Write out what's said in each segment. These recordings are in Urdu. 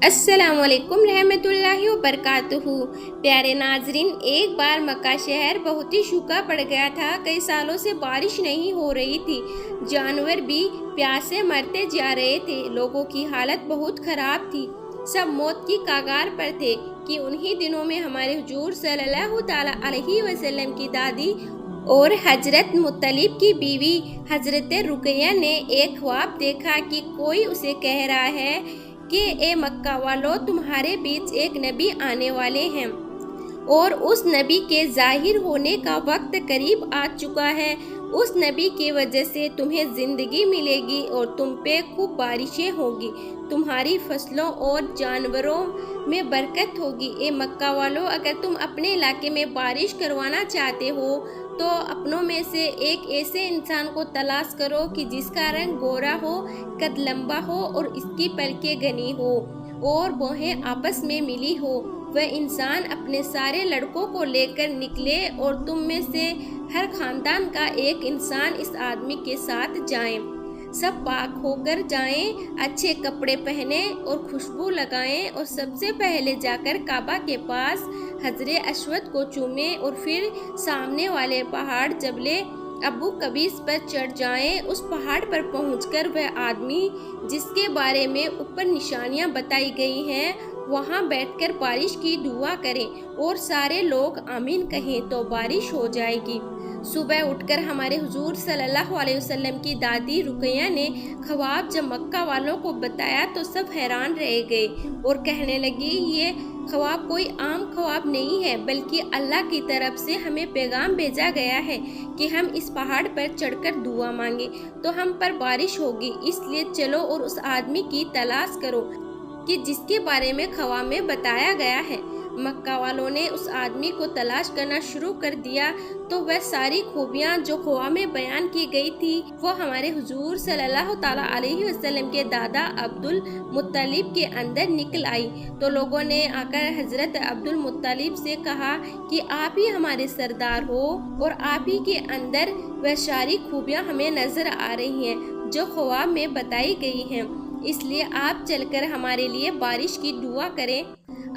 السلام علیکم رحمۃ اللہ وبرکاتہ۔ پیارے ناظرین، ایک بار مکہ شہر بہت ہی سوکھا پڑ گیا تھا۔ کئی سالوں سے بارش نہیں ہو رہی تھی، جانور بھی پیاس سے مرتے جا رہے تھے، لوگوں کی حالت بہت خراب تھی، سب موت کی کگار پر تھے کہ انہی دنوں میں ہمارے حضور صلی اللہ تعالیٰ علیہ وسلم کی دادی اور حضرت مطلب کی بیوی حضرت رقیہ نے ایک خواب دیکھا کہ کوئی اسے کہہ رہا ہے کہ اے مکہ والو، تمہارے بیچ ایک نبی آنے والے ہیں اور اس نبی کے ظاہر ہونے کا وقت قریب آ چکا ہے۔ اس نبی کی وجہ سے تمہیں زندگی ملے گی اور تم پہ خوب بارشیں ہوگی، تمہاری فصلوں اور جانوروں میں برکت ہوگی۔ اے مکہ والو، اگر تم اپنے علاقے میں بارش کروانا چاہتے ہو تو اپنوں میں سے ایک ایسے انسان کو تلاش کرو کہ جس کا رنگ گورا ہو، قد لمبا ہو اور اس کی پلکیں گھنی ہو اور بوہیں آپس میں ملی ہو۔ وہ انسان اپنے سارے لڑکوں کو لے کر نکلے اور تم میں سے ہر خاندان کا ایک انسان اس آدمی کے ساتھ جائیں، سب پاک ہو کر جائیں، اچھے کپڑے پہنیں اور خوشبو لگائیں اور سب سے پہلے جا کر کعبہ کے پاس حجر اسود کو چومیں اور پھر سامنے والے پہاڑ جبل ابو قبیس پر چڑھ جائیں۔ اس پہاڑ پر پہنچ کر وہ آدمی جس کے بارے میں اوپر نشانیاں بتائی گئی ہیں وہاں بیٹھ کر بارش کی دعا کریں اور سارے لوگ آمین کہیں تو بارش ہو جائے گی۔ صبح اٹھ کر ہمارے حضور صلی اللہ علیہ وسلم کی دادی رقیہ نے خواب جب مکہ والوں کو بتایا تو سب حیران رہ گئے اور کہنے لگی، یہ خواب کوئی عام خواب نہیں ہے، بلکہ اللہ کی طرف سے ہمیں پیغام بھیجا گیا ہے کہ ہم اس پہاڑ پر چڑھ کر دعا مانگیں تو ہم پر بارش ہوگی، اس لیے چلو اور اس آدمی کی تلاش کرو کہ جس کے بارے میں خواب میں بتایا گیا ہے۔ مکہ والوں نے اس آدمی کو تلاش کرنا شروع کر دیا تو وہ ساری خوبیاں جو خواب میں بیان کی گئی تھی وہ ہمارے حضور صلی اللہ تعالیٰ علیہ وسلم کے دادا عبد المطلب کے اندر نکل آئی تو لوگوں نے آ کر حضرت عبد المطلب سے کہا کہ آپ ہی ہمارے سردار ہو اور آپ ہی کے اندر وہ ساری خوبیاں ہمیں نظر آ رہی ہیں جو خواب میں بتائی گئی ہیں، اس لیے آپ چل کر ہمارے لیے بارش کی دعا کریں۔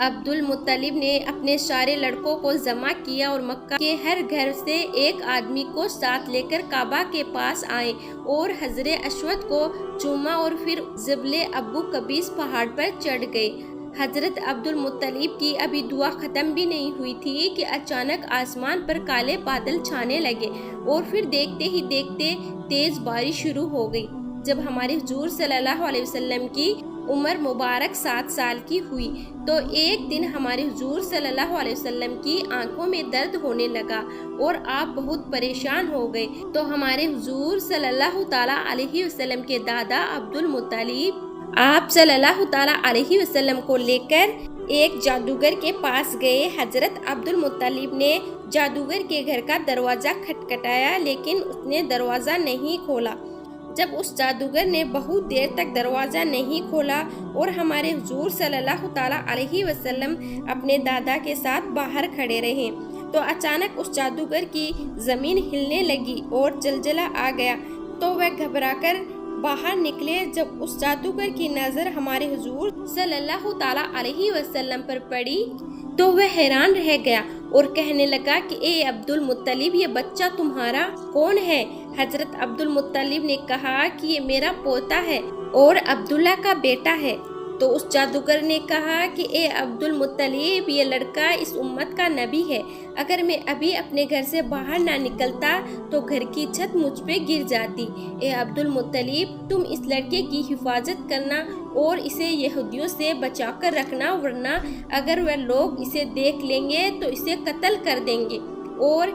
عبد المطلب نے اپنے سارے لڑکوں کو جمع کیا اور مکہ کے ہر گھر سے ایک آدمی کو ساتھ لے کر کعبہ کے پاس آئے اور حجر اسود کو چوما اور پھر جبل ابو قبیس پہاڑ پر چڑھ گئے۔ حضرت عبد المطلب کی ابھی دعا ختم بھی نہیں ہوئی تھی کہ اچانک آسمان پر کالے بادل چھانے لگے اور پھر دیکھتے ہی دیکھتے تیز بارش شروع ہو گئی۔ جب ہمارے حضور صلی اللہ علیہ وسلم کی عمر مبارک 7 سال کی ہوئی تو ایک دن ہمارے حضور صلی اللہ علیہ وسلم کی آنکھوں میں درد ہونے لگا اور آپ بہت پریشان ہو گئے تو ہمارے حضور صلی اللہ تعالیٰ علیہ وسلم کے دادا عبد المطلب آپ صلی اللہ تعالیٰ علیہ وسلم کو لے کر ایک جادوگر کے پاس گئے۔ حضرت عبد المطلب نے جادوگر کے گھر کا دروازہ کھٹکھٹایا لیکن اس نے دروازہ نہیں کھولا۔ جب اس جادوگر نے بہت دیر تک دروازہ نہیں کھولا اور ہمارے حضور صلی اللہ تعالیٰ علیہ وسلم اپنے دادا کے ساتھ باہر کھڑے رہے تو اچانک اس جادوگر کی زمین ہلنے لگی اور زلزلہ آ گیا تو وہ گھبرا کر باہر نکلے۔ جب اس جادوگر کی نظر ہمارے حضور صلی اللہ تعالیٰ علیہ وسلم پر پڑی تو وہ حیران رہ گیا اور کہنے لگا کہ اے عبد المطلب، یہ بچہ تمہارا کون ہے؟ حضرت عبد المطلب نے کہا کہ یہ میرا پوتا ہے اور عبداللہ کا بیٹا ہے۔ تو اس جادوگر نے کہا کہ اے عبد المطلب، یہ لڑکا اس امت کا نبی ہے، اگر میں ابھی اپنے گھر سے باہر نہ نکلتا تو گھر کی چھت مجھ پہ گر جاتی۔ اے عبد المطلب، تم اس لڑکے کی حفاظت کرنا اور اسے یہودیوں سے بچا کر رکھنا، ورنہ اگر وہ لوگ اسے دیکھ لیں گے تو اسے قتل کر دیں گے۔ اور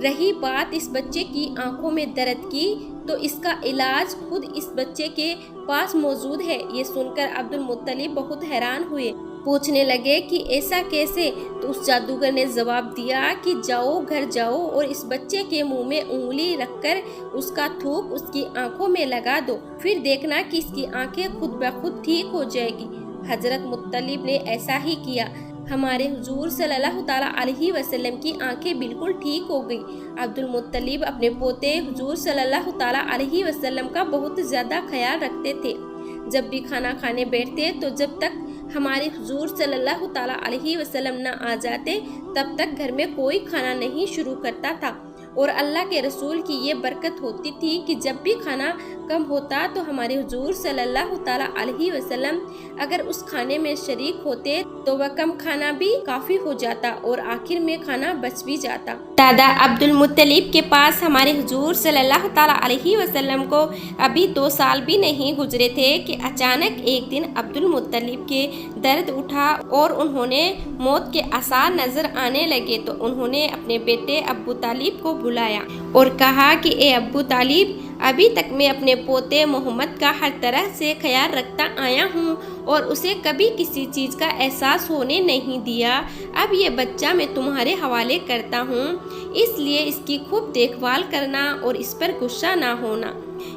رہی بات اس بچے کی آنکھوں میں درد کی تو اس کا علاج خود اس بچے کے پاس موجود ہے۔ یہ سن کر عبد المطلب بہت حیران ہوئے، پوچھنے لگے کہ ایسا کیسے؟ تو اس جادوگر نے جواب دیا کہ جاؤ، گھر جاؤ اور اس بچے کے منہ میں انگلی رکھ کر اس کا تھوک اس کی آنکھوں میں لگا دو، پھر دیکھنا کہ اس کی آنکھیں خود بخود ٹھیک ہو جائے گی۔ حضرت مطلب نے ایسا ہی کیا۔ ہمارے حضور صلی اللہ تعالیٰ علیہ وسلم کی آنکھیں بالکل ٹھیک ہو گئی۔ عبد المطلب اپنے پوتے حضور صلی اللہ تعالیٰ علیہ وسلم کا بہت زیادہ خیال رکھتے تھے۔ جب بھی کھانا کھانے بیٹھتے تو جب تک ہمارے حضور صلی اللہ تعالیٰ علیہ وسلم نہ آ جاتے تب تک گھر میں کوئی کھانا نہیں شروع کرتا تھا، اور اللہ کے رسول کی یہ برکت ہوتی تھی کہ جب بھی کھانا کم ہوتا تو ہمارے حضور صلی اللہ تعالیٰ علیہ وسلم اگر اس کھانے میں شریک ہوتے تو وہ کم کھانا بھی کافی ہو جاتا اور آخر میں کھانا بچ بھی جاتا۔ دادا عبد المطلب کے پاس ہمارے حضور صلی اللہ تعالیٰ علیہ وسلم کو ابھی 2 سال بھی نہیں گزرے تھے کہ اچانک ایک دن عبد المطلب کے درد اٹھا اور انہوں نے موت کے آثار نظر آنے لگے، تو انہوں نے اپنے بیٹے ابو طالب کو بلایا اور کہا کہ اے ابو طالب، ابھی تک میں اپنے پوتے محمد کا ہر طرح سے خیال رکھتا آیا ہوں اور اسے کبھی کسی چیز کا احساس ہونے نہیں دیا۔ اب یہ بچہ میں تمہارے حوالے کرتا ہوں، اس لیے اس کی خوب دیکھ بھال کرنا اور اس پر غصہ نہ ہونا۔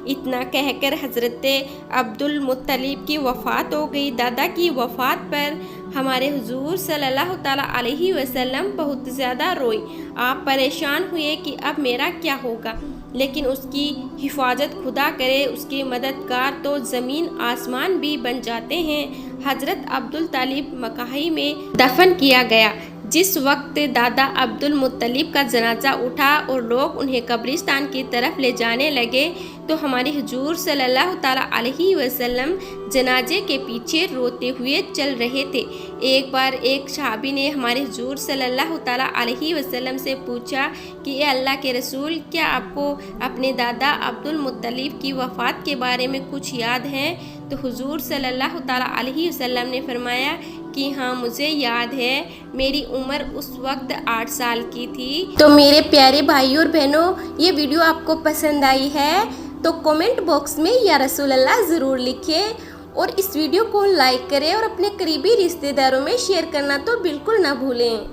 اتنا کہہ کر حضرت عبد المطلب کی وفات ہو گئی۔ دادا کی وفات پر ہمارے حضور صلی اللہ تعالیٰ علیہ وسلم بہت زیادہ روئے۔ آپ پریشان ہوئے کہ اب میرا کیا ہوگا، لیکن اس کی حفاظت خدا کرے، اس کے مددگار تو زمین آسمان بھی بن جاتے ہیں۔ حضرت عبد الطالب مکہ میں دفن کیا گیا۔ جس وقت دادا عبد المطلب کا جنازہ اٹھا اور لوگ انہیں قبرستان کی طرف لے جانے لگے تو ہمارے حضور صلی اللہ تعالیٰ علیہ وسلم جنازے کے پیچھے روتے ہوئے چل رہے تھے۔ ایک بار ایک صحابی نے ہمارے حضور صلی اللہ تعالیٰ علیہ وسلم سے پوچھا کہ اے اللہ کے رسول، کیا آپ کو اپنے دادا عبد المطلب کی وفات کے بارے میں کچھ یاد ہے؟ تو حضور صلی اللہ تعالیٰ علیہ وسلم نے فرمایا کہ ہاں، مجھے یاد ہے، میری عمر اس وقت 8 سال کی تھی۔ تو میرے پیارے بھائیوں اور بہنوں، یہ ویڈیو آپ کو پسند آئی ہے تو کومنٹ باکس میں یا رسول اللہ ضرور لکھیں، اور اس ویڈیو کو لائک کریں اور اپنے قریبی رشتہ داروں میں شیئر کرنا تو بالکل نہ بھولیں۔